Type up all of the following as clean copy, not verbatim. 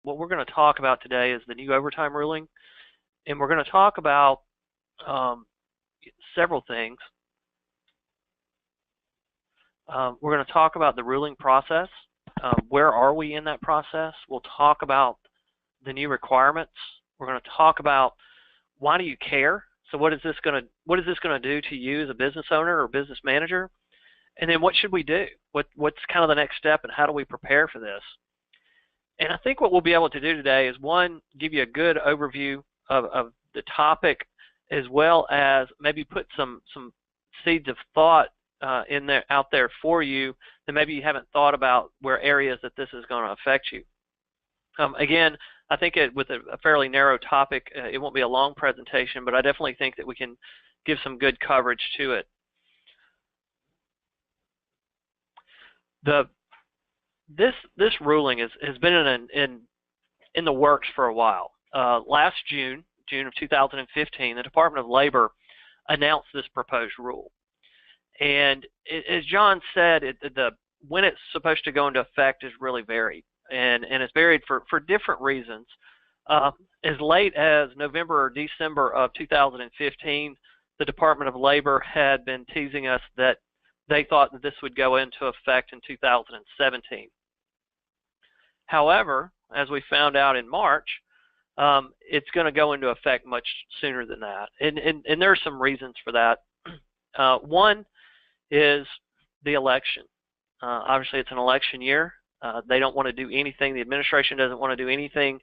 what we're going to talk about today is the new overtime ruling, and we're going to talk about several things. We're going to talk about the ruling process. Where are we in that process? We'll talk about the new requirements. We're going to talk about why do you care? So what is this going to do to you as a business owner or business manager? And then what should we do? What's kind of the next step, and how do we prepare for this? And I think what we'll be able to do today is, one, give you a good overview of the topic, as well as maybe put some seeds of thought out there for you that maybe you haven't thought about, where areas that this is going to affect you. Again, I think with a fairly narrow topic, it won't be a long presentation, but I definitely think that we can give some good coverage to it. This ruling has been in the works for a while. Last June of 2015, the Department of Labor announced this proposed rule. And as John said, when it's supposed to go into effect is really varied, and it's varied for different reasons. As late as November or December of 2015, the Department of Labor had been teasing us that they thought that this would go into effect in 2017. However, as we found out in March, it's going to go into effect much sooner than that, and there are some reasons for that. One is the election. Obviously, it's an election year. They don't want to do anything. The administration doesn't want to do anything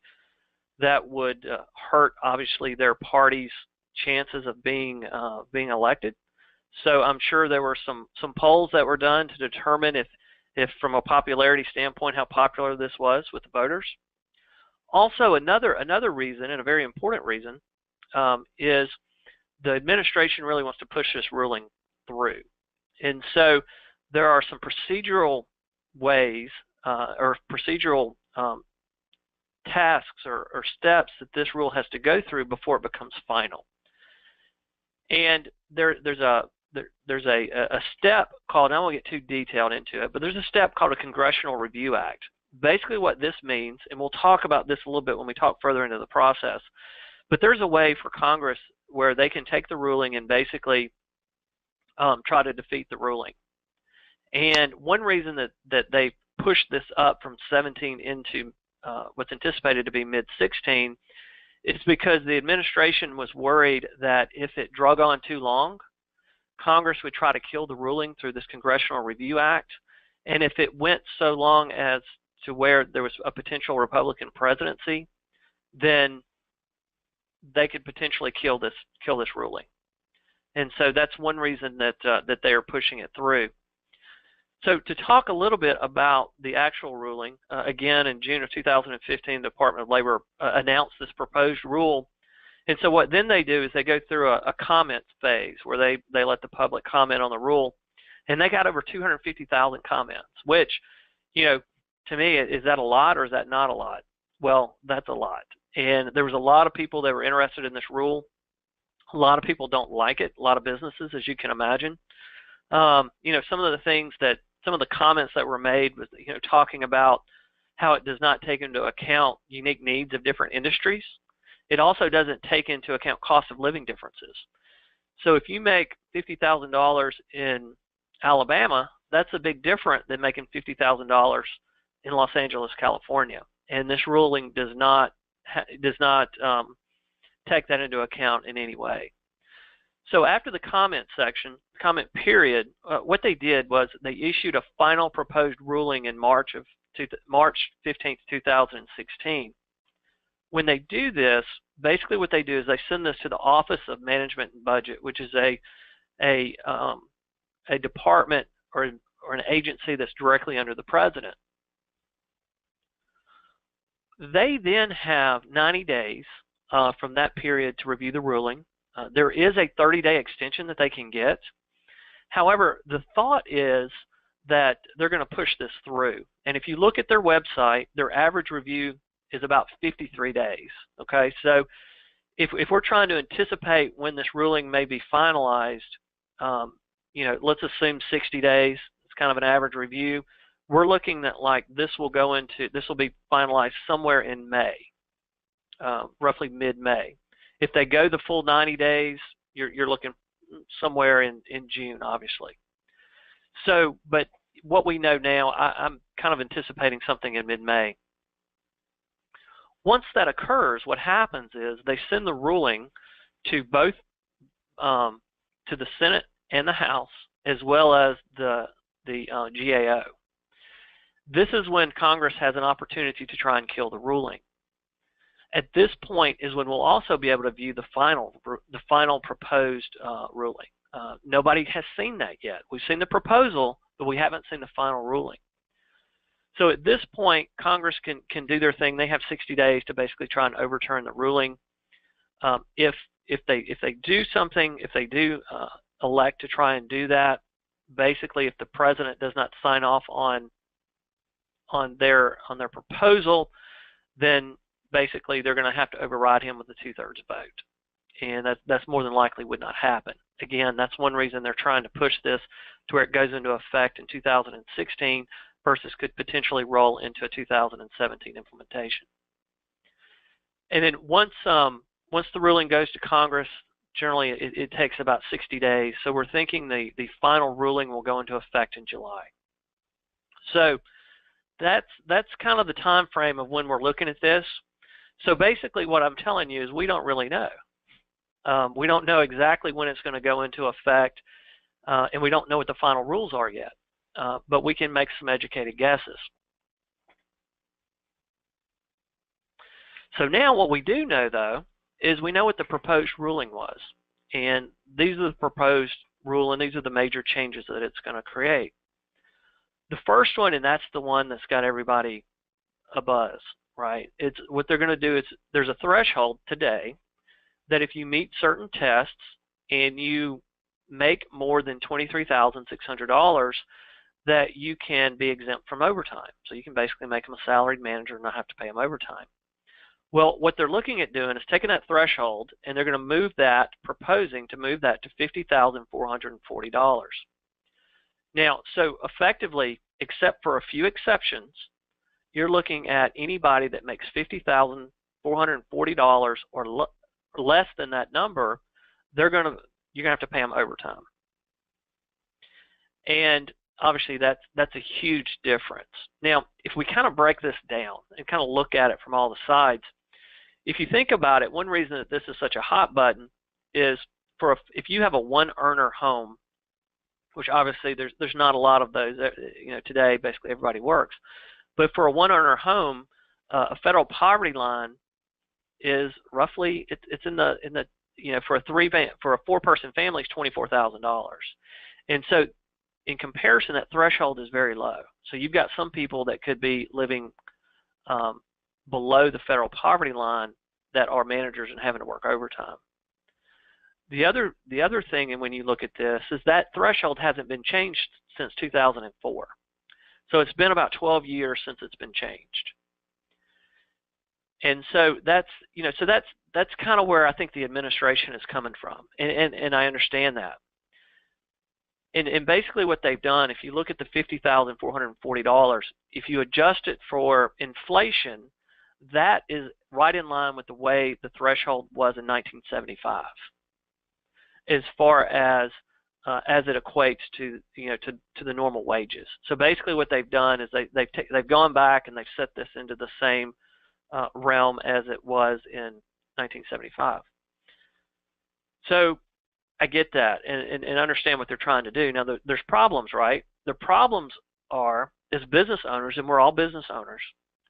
that would hurt, obviously, their party's chances of being elected. So I'm sure there were some polls that were done to determine if from a popularity standpoint, how popular this was with the voters. Also, another reason, and a very important reason, is the administration really wants to push this ruling through. And so there are some procedural ways or procedural tasks or steps that this rule has to go through before it becomes final. And there's a step called, I won't get too detailed into it, but there's a step called a Congressional Review Act. Basically what this means, and we'll talk about this a little bit when we talk further into the process, but there's a way for Congress where they can take the ruling and basically try to defeat the ruling. And one reason that they pushed this up from 17 into what's anticipated to be mid-16 is because the administration was worried that if it drug on too long, Congress would try to kill the ruling through this Congressional Review Act. And if it went so long as to where there was a potential Republican presidency, then they could potentially kill this ruling. And so that's one reason that they are pushing it through. So to talk a little bit about the actual ruling, again, in June of 2015, the Department of Labor announced this proposed rule. And so what then they do is they go through a comment phase where they let the public comment on the rule. And they got over 250,000 comments, which, you know, to me, is that a lot or is that not a lot? Well, that's a lot. And there was a lot of people that were interested in this rule. A lot of people don't like it, a lot of businesses, as you can imagine. You know, some of the comments that were made was, you know, talking about how it does not take into account unique needs of different industries. It also doesn't take into account cost of living differences. So if you make $50,000 in Alabama, that's a big difference than making $50,000 in Los Angeles, California. And this ruling does not take that into account in any way. So after the comment section, comment period, what they did was they issued a final proposed ruling in March 15th, 2016. When they do this, basically what they do is they send this to the Office of Management and Budget, which is a department or an agency that's directly under the president. They then have 90 days from that period to review the ruling. There is a 30-day extension that they can get. However, the thought is that they're going to push this through. And if you look at their website, their average review is about 53 days. Okay, so if we're trying to anticipate when this ruling may be finalized, you know, let's assume 60 days. It's kind of an average review. we're looking at like this will be finalized somewhere in May, roughly mid-May. If they go the full 90 days, you're looking somewhere in June, obviously. So, but what we know now, I'm kind of anticipating something in mid-May. Once that occurs, what happens is they send the ruling to both to the Senate and the House, as well as the GAO. This is when Congress has an opportunity to try and kill the ruling. At this point is when we'll also be able to view the final proposed ruling. Nobody has seen that yet. We've seen the proposal, but we haven't seen the final ruling. So at this point, Congress can do their thing. They have 60 days to basically try and overturn the ruling. If they do something, if they do elect to try and do that, basically, if the president does not sign off on their proposal, then basically they're going to have to override him with a 2/3 vote, and that's more than likely would not happen. Again, that's one reason they're trying to push this to where it goes into effect in 2016 versus could potentially roll into a 2017 implementation. And then once the ruling goes to Congress, generally it takes about 60 days. So we're thinking the final ruling will go into effect in July. So that's kind of the time frame of when we're looking at this. So basically what I'm telling you is we don't really know. We don't know exactly when it's going to go into effect, and we don't know what the final rules are yet. But we can make some educated guesses. So now what we do know, though, is we know what the proposed ruling was. And these are the proposed rule, and these are the major changes that it's going to create. The first one, and that's the one that's got everybody abuzz, right? It's what they're going to do is there's a threshold today that if you meet certain tests and you make more than $23,600, that you can be exempt from overtime. So you can basically make them a salaried manager and not have to pay them overtime. Well, what they're looking at doing is taking that threshold, and they're going to move that, proposing to move that to $50,440. Now, so effectively, except for a few exceptions, you're looking at anybody that makes $50,440 or less than that number, you're going to have to pay them overtime. And obviously, that's a huge difference. Now, if we kind of break this down and kind of look at it from all the sides, if you think about it, one reason that this is such a hot button is if you have a one-earner home, which obviously there's not a lot of those. Today basically everybody works, but for a one-earner home, a federal poverty line is roughly it's in the for a four-person family is $24,000, and so in comparison, that threshold is very low. So you've got some people that could be living below the federal poverty line that are managers and having to work overtime. The other thing, and when you look at this, is that threshold hasn't been changed since 2004. So it's been about 12 years since it's been changed. And so that's kind of where I think the administration is coming from, and I understand that. And basically what they've done, if you look at the $50,440, if you adjust it for inflation, that is right in line with the way the threshold was in 1975, as far as it equates to the normal wages. So basically what they've done is they've gone back and they've set this into the same realm as it was in 1975. So I get that and understand what they're trying to do. Now, there's problems, right? The problems are, as business owners, and we're all business owners,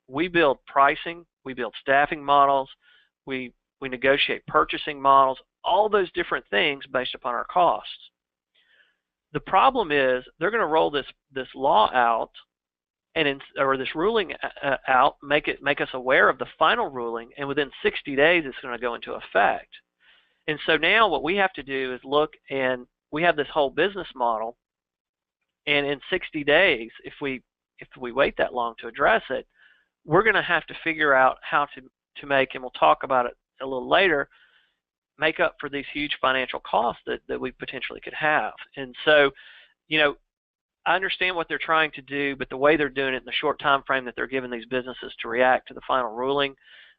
we build pricing, we build staffing models, we negotiate purchasing models, all those different things based upon our costs. The problem is they're going to roll this law out or this ruling out, make us aware of the final ruling, and within 60 days it's going to go into effect. And so now what we have to do is look, and we have this whole business model, and in 60 days, if we wait that long to address it, we're going to have to figure out how to make, and we'll talk about it a little later, make up for these huge financial costs that we potentially could have. And so, I understand what they're trying to do, but the way they're doing it in the short time frame that they're giving these businesses to react to the final ruling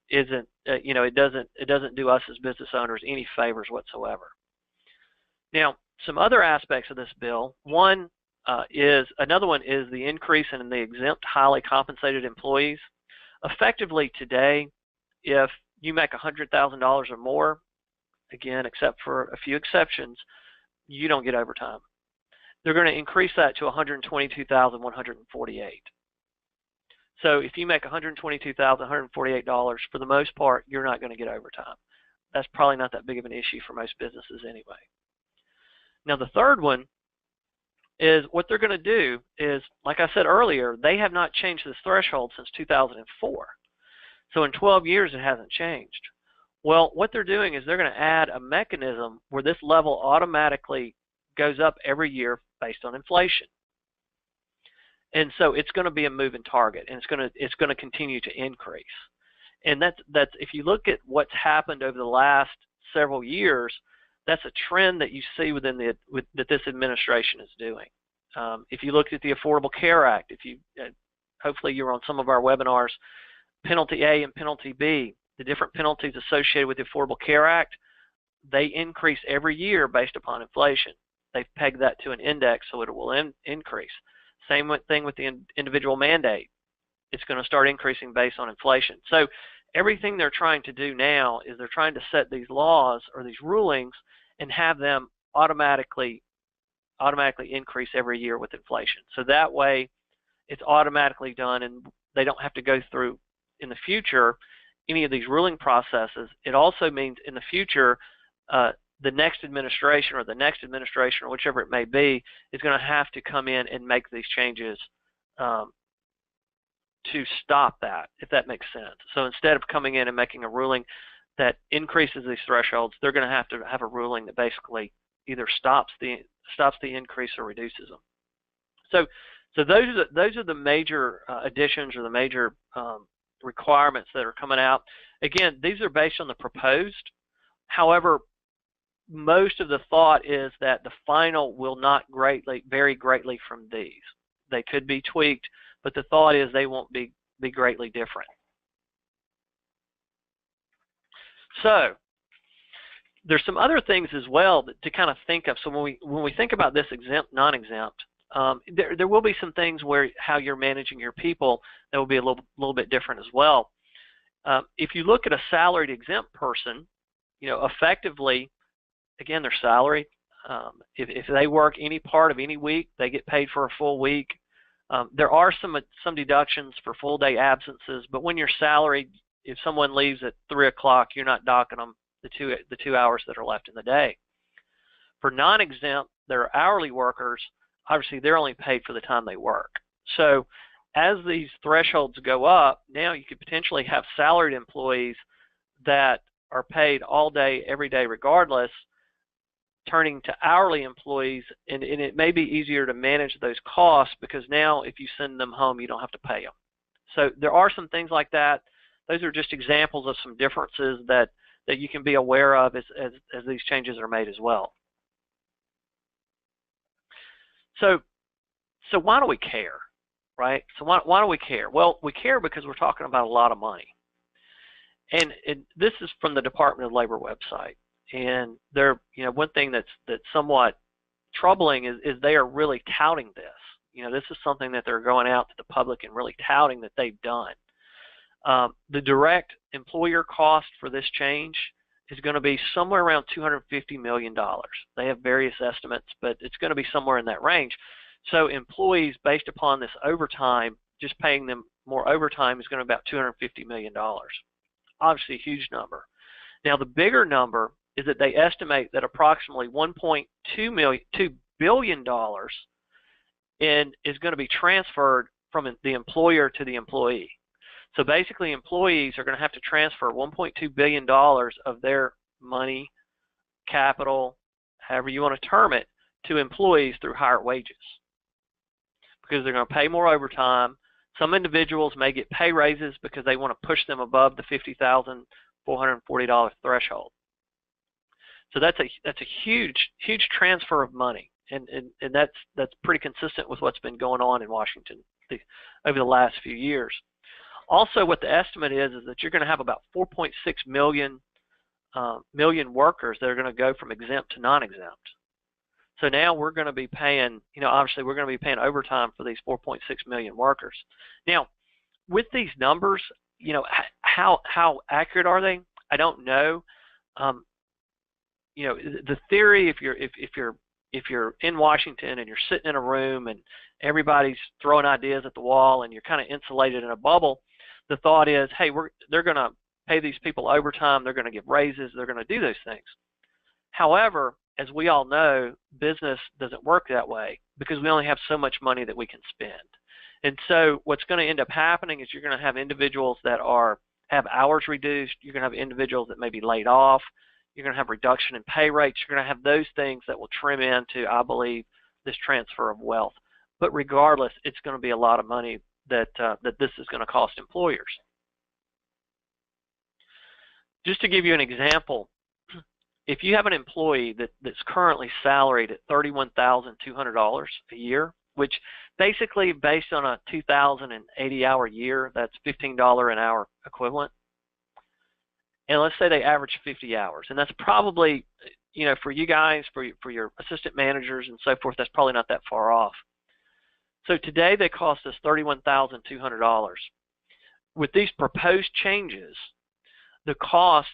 isn't, it doesn't do us as business owners any favors whatsoever. Now, some other aspects of this bill. Another one is the increase in the exempt highly compensated employees. Effectively today, if you make $100,000 or more, again, except for a few exceptions, you don't get overtime. They're going to increase that to $122,148. So if you make $122,148, for the most part, you're not going to get overtime. That's probably not that big of an issue for most businesses anyway. Now, the third one is what they're going to do is, like I said earlier, they have not changed this threshold since 2004. So in 12 years, it hasn't changed. Well, what they're doing is they're going to add a mechanism where this level automatically goes up every year based on inflation. And so it's going to be a moving target, and it's going to continue to increase. And that's if you look at what's happened over the last several years, that's a trend that you see that this administration is doing. If you look at the Affordable Care Act, hopefully you were on some of our webinars, Penalty A and Penalty B, the different penalties associated with the Affordable Care Act, they increase every year based upon inflation. They've pegged that to an index so it will increase. Same thing with the individual mandate. It's going to start increasing based on inflation. So everything they're trying to do now is they're trying to set these laws or these rulings and have them automatically increase every year with inflation. So that way it's automatically done and they don't have to go through in the future any of these ruling processes. It also means in the future the next administration or whichever it may be is going to have to come in and make these changes to stop that, if that makes sense. So instead of coming in and making a ruling that increases these thresholds, they're going to have a ruling that basically either stops the increase or reduces them. So those are the major additions or the major requirements that are coming out. Again, these are based on the proposed. However, most of the thought is that the final will not vary greatly from these. They could be tweaked, but the thought is they won't be greatly different. So there's some other things as well to kind of think of. So when we think about this exempt, non-exempt, there will be some things where how you're managing your people that will be a little bit different as well. If you look at a salaried exempt person, effectively, again, they're salaried. If they work any part of any week, they get paid for a full week. There are some deductions for full day absences, but when you're salaried, if someone leaves at 3 o'clock, you're not docking them the 2 hours that are left in the day. For non-exempt, they're hourly workers. Obviously, they're only paid for the time they work. So as these thresholds go up, now you could potentially have salaried employees that are paid all day, every day regardless, turning to hourly employees, and it may be easier to manage those costs because now if you send them home, you don't have to pay them. So there are some things like that. Those are just examples of some differences that you can be aware of as these changes are made as well. So why do we care, right? So why do we care? Well, we care because we're talking about a lot of money. And this is from the Department of Labor website. And one thing that's somewhat troubling is they are really touting this. This is something that they're going out to the public and really touting that they've done. The direct employer cost for this change is going to be somewhere around $250 million. They have various estimates, but it's going to be somewhere in that range. So employees, based upon this overtime, just paying them more overtime is going to be about $250 million. Obviously a huge number. Now the bigger number is that they estimate that approximately $1.2 billion is going to be transferred from the employer to the employee. So basically employees are going to have to transfer $1.2 billion of their money, capital, however you want to term it, to employees through higher wages because they're going to pay more overtime. Some individuals may get pay raises because they want to push them above the $50,440 threshold. So that's a huge transfer of money. and that's pretty consistent with what's been going on in Washington over the last few years. Also, what the estimate is that you're going to have about 4.6 million workers that are going to go from exempt to non-exempt. So now we're going to be paying, obviously we're going to be paying overtime for these 4.6 million workers. Now, with these numbers, how accurate are they? I don't know. The theory, if you're in Washington and you're sitting in a room and everybody's throwing ideas at the wall and you're kind of insulated in a bubble, the thought is, hey, they're going to pay these people overtime, they're going to give raises, they're going to do those things. However, as we all know, business doesn't work that way because we only have so much money that we can spend. And so what's going to end up happening is you're going to have individuals that have hours reduced, you're going to have individuals that may be laid off, you're going to have reduction in pay rates, you're going to have those things that will trim into, I believe, this transfer of wealth. But regardless, it's going to be a lot of money that this is going to cost employers. Just to give you an example, if you have an employee that's currently salaried at $31,200 a year, which basically based on a 2,080-hour year, that's $15 an hour equivalent. And let's say they average 50 hours, and that's probably, for you guys, for your assistant managers and so forth, that's probably not that far off. So today they cost us $31,200. With these proposed changes, the cost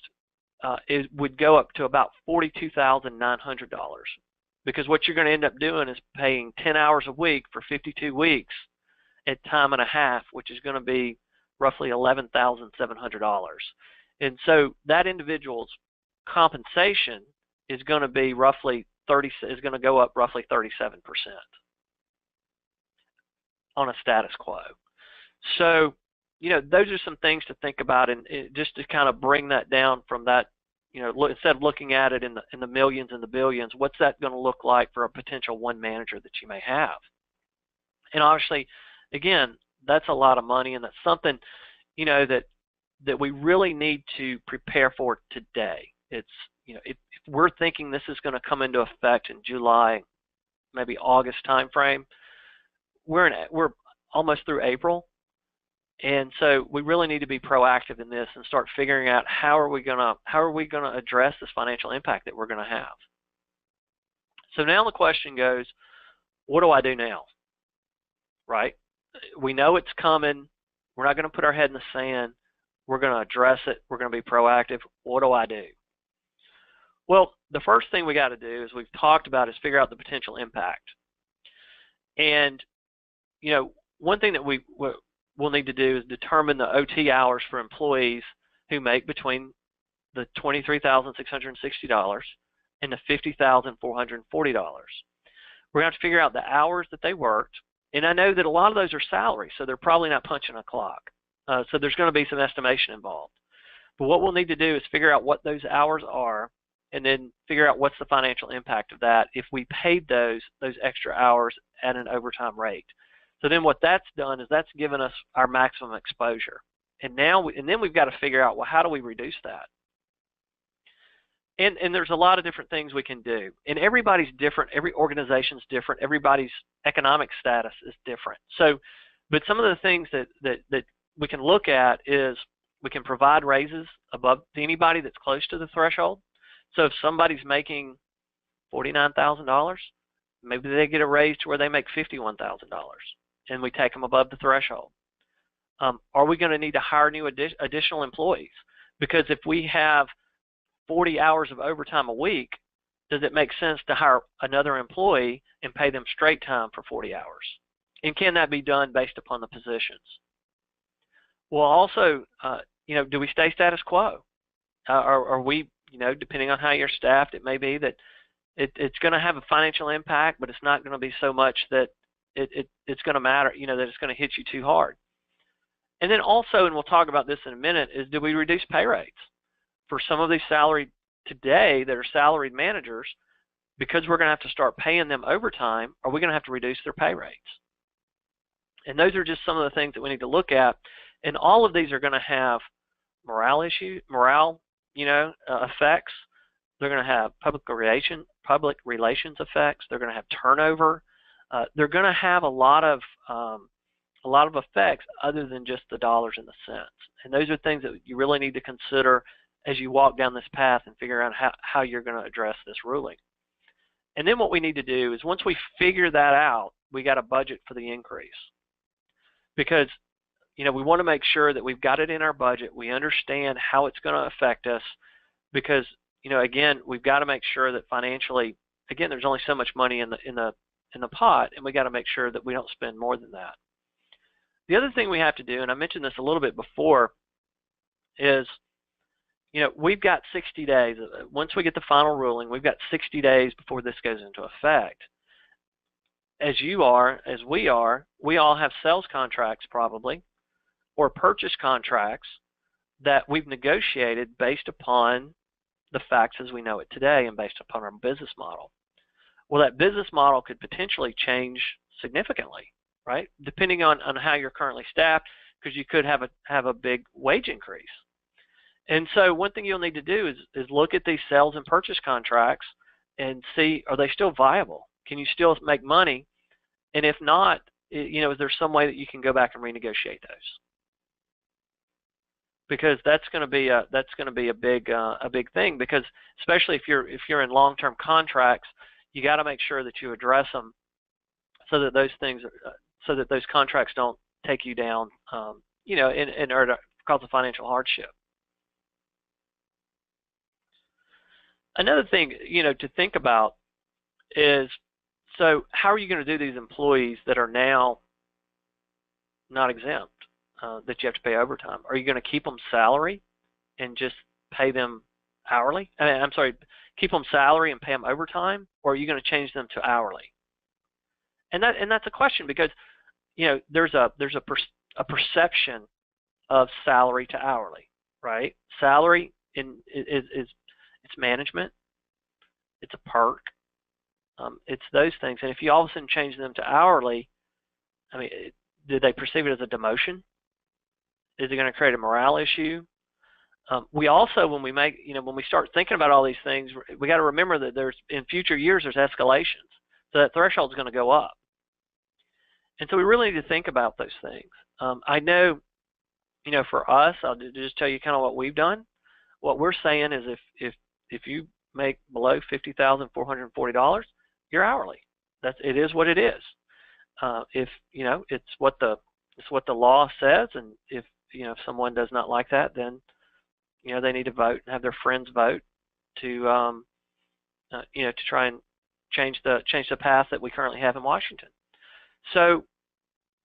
would go up to about $42,900, because what you're going to end up doing is paying 10 hours a week for 52 weeks at time and a half, which is going to be roughly $11,700. And so that individual's compensation is going to be is going to go up roughly 37% on a status quo. So, those are some things to think about, and just to kind of bring that down from that, instead of looking at it in the millions and the billions, what's that going to look like for a potential one manager that you may have? And obviously, again, that's a lot of money, and that's something, that we really need to prepare for today. It's, if we're thinking this is going to come into effect in July, maybe August timeframe, we're almost through April. And so we really need to be proactive in this and start figuring out how are we going to address this financial impact that we're going to have. So now the question goes, what do I do now? Right? We know it's coming. We're not going to put our head in the sand. We're going to address it. We're going to be proactive. What do I do? Well, the first thing we got to do, as we've talked about, is figure out the potential impact. And, one thing that we'll need to do is determine the OT hours for employees who make between the $23,660 and the $50,440. We're going to have to figure out the hours that they worked. And I know that a lot of those are salaries, so they're probably not punching a clock. So there's going to be some estimation involved. But what we'll need to do is figure out what those hours are and then figure out what's the financial impact of that if we paid those extra hours at an overtime rate. So then what that's done is that's given us our maximum exposure. And then we've got to figure out, well, how do we reduce that? And there's a lot of different things we can do. And everybody's different. Every organization's different. Everybody's economic status is different. So, but some of the things that we can look at is we can provide raises above to anybody that's close to the threshold. So if somebody's making $49,000, maybe they get a raise to where they make $51,000, and we take them above the threshold. Are we going to need to hire new additional employees? Because if we have 40 hours of overtime a week, does it make sense to hire another employee and pay them straight time for 40 hours? And can that be done based upon the positions? Well, also, do we stay status quo? Are we, depending on how you're staffed, it may be that it's going to have a financial impact, but it's not going to be so much that it's going to matter, that it's going to hit you too hard. And then also, and we'll talk about this in a minute, is do we reduce pay rates? For some of these salaried today that are salaried managers, because we're going to have to start paying them overtime, are we going to have to reduce their pay rates? And those are just some of the things that we need to look at. And all of these are going to have morale effects. They're going to have public relations effects. They're going to have turnover. They're going to have a lot of effects other than just the dollars and the cents. And those are things that you really need to consider as you walk down this path and figure out how you're going to address this ruling. And then what we need to do is, once we figure that out, we got to budget for the increase. Because we want to make sure that we've got it in our budget. We understand how it's going to affect us, because again, we've got to make sure that financially, again, there's only so much money in the pot, and we got to make sure that we don't spend more than that. The other thing we have to do, and I mentioned this a little bit before, is we've got 60 days. Once we get the final ruling, we've got 60 days before this goes into effect. As you are, as we are, we all have sales contracts probably, or purchase contracts that we've negotiated based upon the facts as we know it today and based upon our business model. Well, that business model could potentially change significantly, right? Depending on how you're currently staffed, because you could have a big wage increase. And so one thing you'll need to do is look at these sales and purchase contracts and see, are they still viable? Can you still make money? And if not, is there some way that you can go back and renegotiate those? Because that's going to be a big thing. Because especially if you're in long-term contracts, you got to make sure that you address them so that those contracts don't take you down, and or cause a financial hardship. Another thing, to think about is, so how are you going to do these employees that are now not exempt, that you have to pay overtime? Are you going to keep them salary and just pay them hourly? Keep them salary and pay them overtime, or are you going to change them to hourly? And that's a question, because there's a perception of salary to hourly, right? Salary is it's management, it's a perk, it's those things. And if you all of a sudden change them to hourly, do they perceive it as a demotion? Is it going to create a morale issue? We also, when we start thinking about all these things, we got to remember that in future years there's escalations, so that threshold is going to go up. And so we really need to think about those things. I know, for us, I'll just tell you kind of what we've done. What we're saying is, if you make below $50,440, you're hourly. It is what it is. It's what the law says, and if someone does not like that, then they need to vote and have their friends vote to try and change the path that we currently have in Washington. So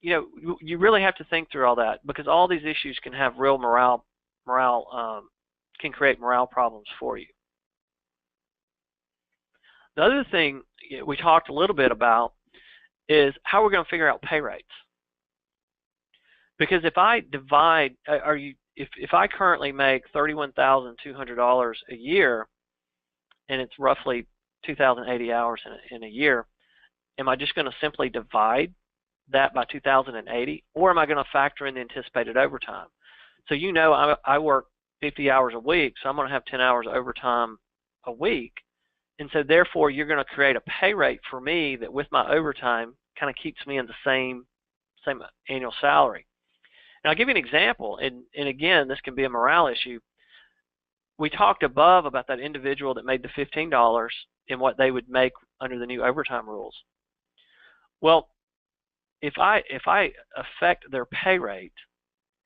you really have to think through all that, because all these issues can have real can create morale problems for you. The other thing we talked a little bit about is how we're going to figure out pay rates. Because if I divide, if I currently make $31,200 a year, and it's roughly 2,080 hours in a year, am I just going to simply divide that by 2,080, or am I going to factor in the anticipated overtime? So I work 50 hours a week, so I'm going to have 10 hours overtime a week. And so therefore, you're going to create a pay rate for me that with my overtime kind of keeps me in the same annual salary. And I'll give you an example, and again, this can be a morale issue. We talked above about that individual that made the $15 and what they would make under the new overtime rules. Well, if I affect their pay rate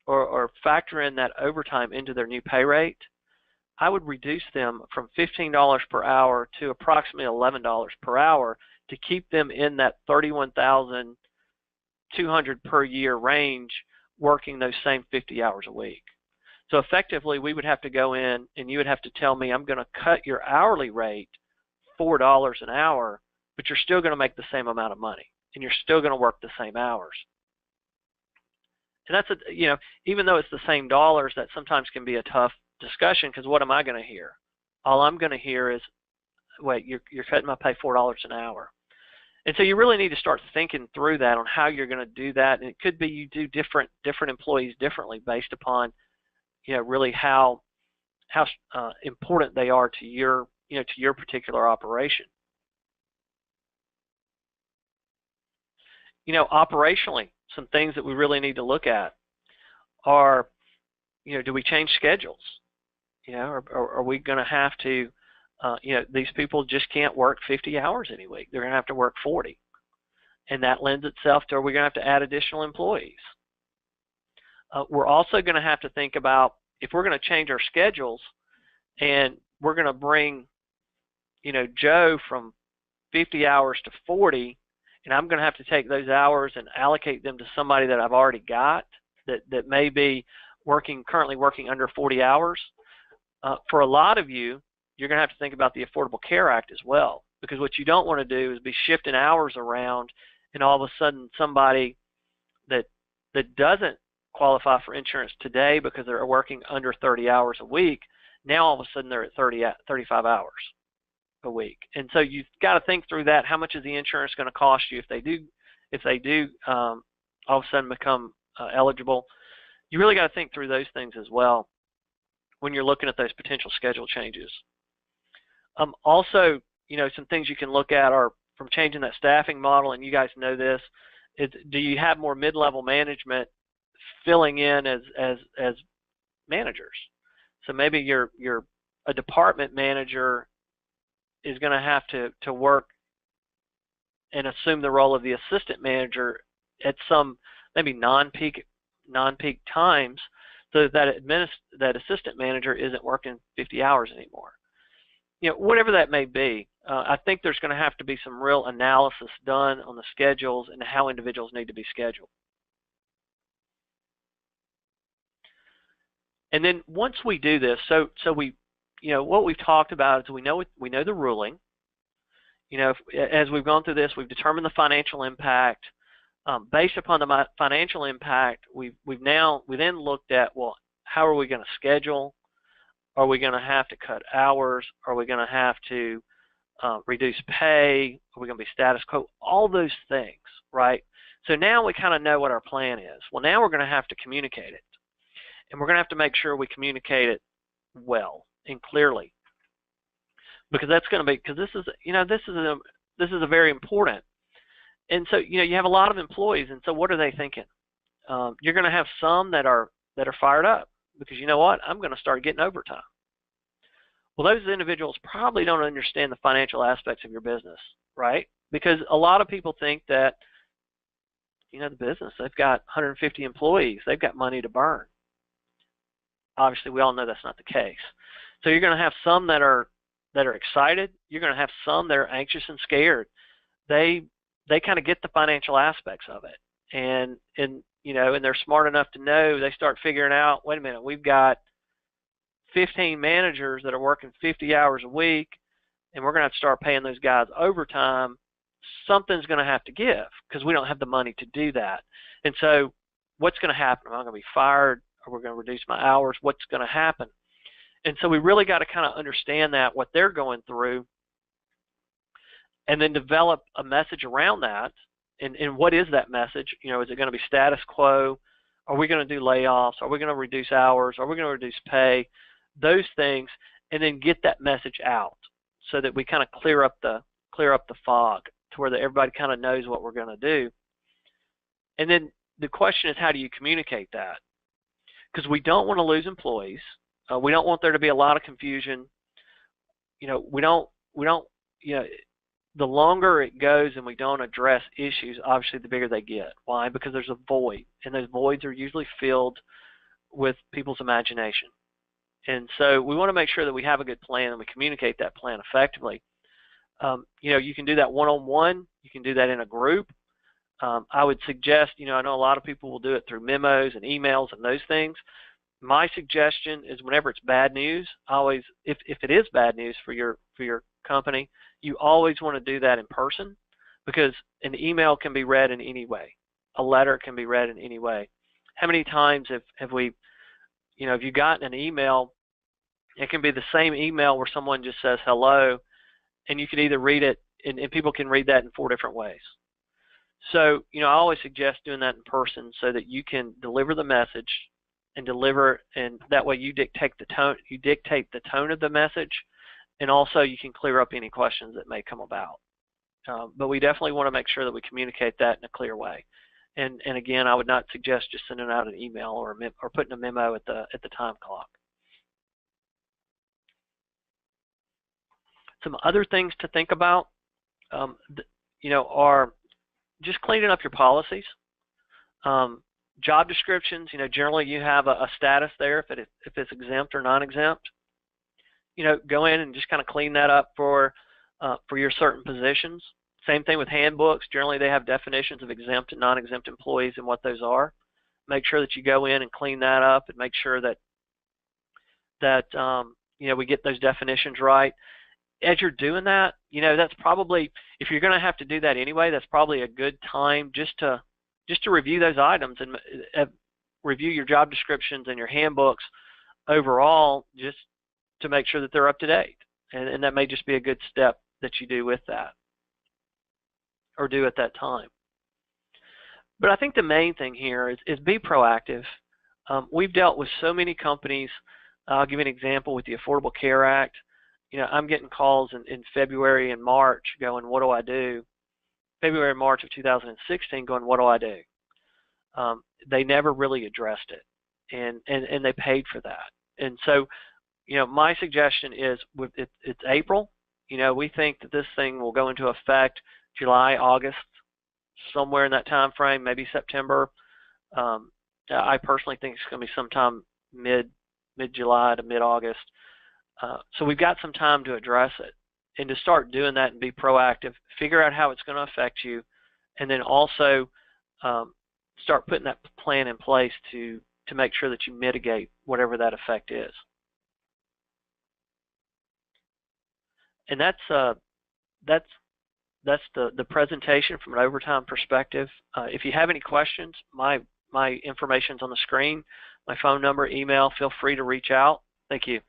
or factor in that overtime into their new pay rate, I would reduce them from $15 per hour to approximately $11 per hour to keep them in that $31,200 per year range, working those same 50 hours a week. So effectively, we would have to go in and you would have to tell me, I'm going to cut your hourly rate $4 an hour, but you're still going to make the same amount of money and you're still going to work the same hours. And that's even though it's the same dollars, that sometimes can be a tough discussion, because what am I going to hear? All I'm going to hear is, wait, you're cutting my pay $4 an hour. And so you really need to start thinking through that on how you're going to do that. And it could be you do different employees differently based upon, really how important they are to your to your particular operation. Operationally, some things that we really need to look at are, do we change schedules? Or are we going to have to, these people just can't work 50 hours any week. They're going to have to work 40. And that lends itself to, are we going to have to add additional employees? We're also going to have to think about, if we're going to change our schedules and we're going to bring, Joe from 50 hours to 40, and I'm going to have to take those hours and allocate them to somebody that I've already got that may be currently working under 40 hours. For a lot of you, you're going to have to think about the Affordable Care Act as well, because what you don't want to do is be shifting hours around, and all of a sudden somebody that doesn't qualify for insurance today because they're working under 30 hours a week, now all of a sudden they're at 35 hours a week. And so you've got to think through that. How much is the insurance going to cost you if they do all of a sudden become eligible? You really got to think through those things as well when you're looking at those potential schedule changes. Also, some things you can look at are from changing that staffing model, and you guys know this, do you have more mid-level management filling in as managers? So maybe a department manager is going to have to work and assume the role of the assistant manager at some maybe non-peak times, so that assistant manager isn't working 50 hours anymore. Whatever that may be, I think there's going to have to be some real analysis done on the schedules and how individuals need to be scheduled. And then once we do this, so we, what we've talked about is we know the ruling. As we've gone through this, we've determined the financial impact. Based upon the financial impact, we then looked at, well, how are we going to schedule? Are we going to have to cut hours? Are we going to have to reduce pay? Are we going to be status quo? All those things, right? So now we kind of know what our plan is. Well, now we're going to have to communicate it. And we're going to have to make sure we communicate it well and clearly. Because that's going to be, because this is a very important. And so, you have a lot of employees, and so what are they thinking? You're going to have some that are fired up because, you know what, I'm going to start getting overtime. Well, those individuals probably don't understand the financial aspects of your business, right? Because a lot of people think that, the business, they've got 150 employees, they've got money to burn. Obviously, we all know that's not the case. So you're going to have some that are excited. You're going to have some that are anxious and scared. They kind of get the financial aspects of it, and they're smart enough to know. They start figuring out, wait a minute, we've got 15 managers that are working 50 hours a week, and we're going to have to start paying those guys overtime. Something's going to have to give because we don't have the money to do that. And so what's going to happen? Am I going to be fired? Or we're going to reduce my hours? What's going to happen? And so we really got to kind of understand that, what they're going through, and then develop a message around that. And what is that message? Is it going to be status quo? Are we going to do layoffs? Are we going to reduce hours? Are we going to reduce pay? Those things, and then get that message out so that we kind of clear up the fog to where everybody kind of knows what we're going to do. And then the question is, how do you communicate that? Because we don't want to lose employees. We don't want there to be a lot of confusion. We don't. The longer it goes and we don't address issues, obviously the bigger they get. Why? Because there's a void, and those voids are usually filled with people's imagination. And so we want to make sure that we have a good plan and we communicate that plan effectively. You can do that one-on-one. You can do that in a group. I would suggest, I know a lot of people will do it through memos and emails and those things. My suggestion is, whenever it's bad news, if it is bad news for your company, you always want to do that in person, because an email can be read in any way. A letter can be read in any way. How many times have we, have you gotten an email? It can be the same email where someone just says hello, and you can either read it, and people can read that in 4 different ways. So, I always suggest doing that in person so that you can deliver the message and deliver, and that way you dictate the tone. You dictate the tone of the message, and also you can clear up any questions that may come about. But we definitely want to make sure that we communicate that in a clear way. And again, I would not suggest just sending out an email or putting a memo at the time clock. Some other things to think about, are just cleaning up your policies. Job descriptions, generally you have a status there if it's exempt or non-exempt. Go in and just kind of clean that up for your certain positions. Same thing with handbooks. Generally, they have definitions of exempt and non-exempt employees and what those are. Make sure that you go in and clean that up and make sure that we get those definitions right. As you're doing that, that's probably, if you're going to have to do that anyway, that's probably a good time just to review those items and review your job descriptions and your handbooks overall, just to make sure that they're up to date. And that may just be a good step that you do with that, or do at that time. But I think the main thing here is be proactive. We've dealt with so many companies. I'll give you an example with the Affordable Care Act. I'm getting calls in February and March going, what do I do? February and March of 2016 going, what do I do? They never really addressed it, and they paid for that. And so, my suggestion is, it's April. We think that this thing will go into effect July, August, somewhere in that time frame, maybe September. I personally think it's going to be sometime mid-July to mid-August. So we've got some time to address it and to start doing that and be proactive, figure out how it's going to affect you, and then also start putting that plan in place to make sure that you mitigate whatever that effect is. And that's the presentation from an overtime perspective. If you have any questions, my information's on the screen, my phone number, email, feel free to reach out. Thank you.